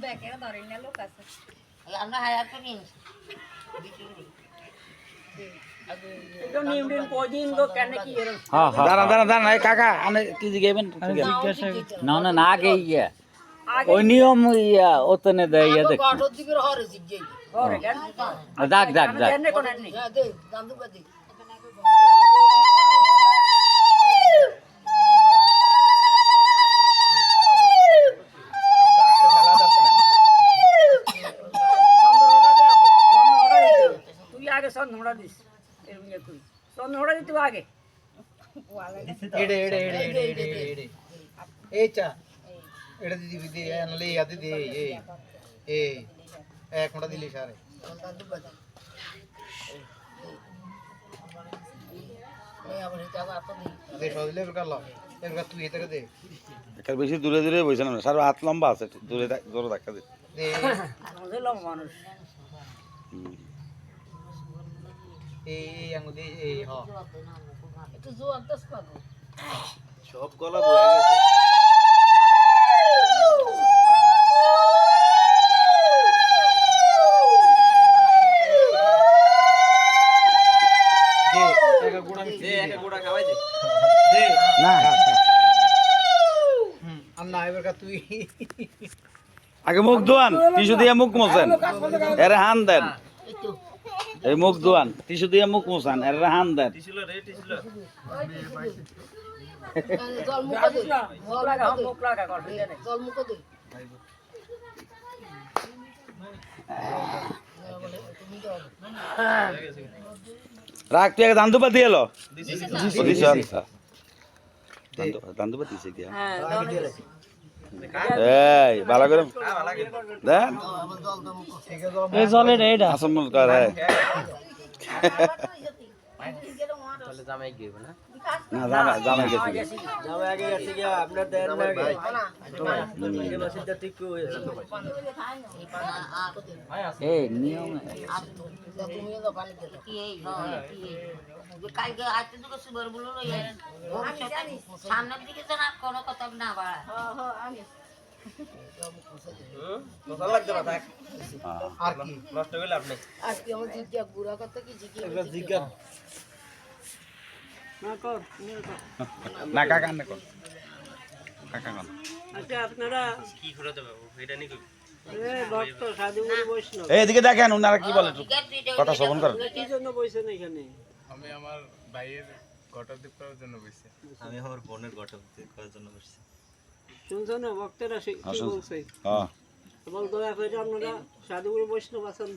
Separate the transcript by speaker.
Speaker 1: ব্যাকেরা ধরেন না লোক আছে
Speaker 2: আমরা হায়ার করে নিয়েছি
Speaker 3: দাঁড়া দাঁড়া দাঁড়া এই কাকা আমি কি জিজ্ঞাসা না না না আগে ইয়া ওই নিয়ম ইয়া ওতনে দেয় ইয়া দেখ যাক যাক যাক
Speaker 4: তুই আগে চন্দ্রমোড়া দিস চন্দ্রমোড়া দিতে আগে
Speaker 5: এড়ে এড়ে এড়ে এড়ে এড়ে এড়ে এই চা এড়ে দিদি দিদি আনলে ইয়াদি দে এই এক মোটা দিলি সারে দে সদিলে কাল এবার তুই এটাকে দে
Speaker 3: এর বেশি দূরে দূরে বইছ না সার হাত লম্বা আছে দূরে জোরে ধাক্কা দে
Speaker 5: দে
Speaker 4: আমাদের লম্বা মানুষ
Speaker 5: এই আঙ্গু দে এই হ
Speaker 2: একটু জোয়ার দশ পাবো
Speaker 5: সব গলা বয়ে গেছে
Speaker 3: না
Speaker 5: আন্না এবার তুই
Speaker 3: আগে মুখ ধোয়ান টিস্যু দিয়ে মুখ মোছেন এর হান দেন এই মুখ ধোয়ান টিস্যু দিয়ে মুখ মোছান এর হান দেন
Speaker 2: জল মুখে দে
Speaker 4: মুখ লাগা কর
Speaker 2: জল মুখে দে
Speaker 3: রাখ তুই আগে দান্দুপাতি এলো দান্দুপাতি দিছে কি এই ভালো করে দেন
Speaker 4: এই জলের এইটা
Speaker 3: আসমল কর হ্যাঁ না জামাই গেছি এই নিয়ম
Speaker 2: তুমি তো পানি দে কি এই কালকে আজকে তো সুবার বলো সামনের দিকে তো না কোনো কথা না বাড়া
Speaker 5: আর কি
Speaker 2: আজকে আমার জিজ্ঞা বুড়া কথা কি জিজ্ঞা
Speaker 4: না কর
Speaker 3: না কাকা না কর কাকা কর
Speaker 4: আচ্ছা আপনারা কি করে দেব এটা নি কই ভক্ত সাধু বৈষ্ণব
Speaker 3: এই দিকে দেখেন ওনারা কি বলে কথা শ্রবণ করেন
Speaker 4: কি জন্য বইছেন এখানে
Speaker 6: আমি আমার ভাইয়ের ঘটক করার জন্য বসছি
Speaker 7: আমি আমার বোনের ঘটক করার জন্য বসছি
Speaker 4: শুনছো না ভক্তরা কি বলছে
Speaker 3: হ্যাঁ
Speaker 4: এবং দয়া করে আপনারা সাধু বৈষ্ণব আছেন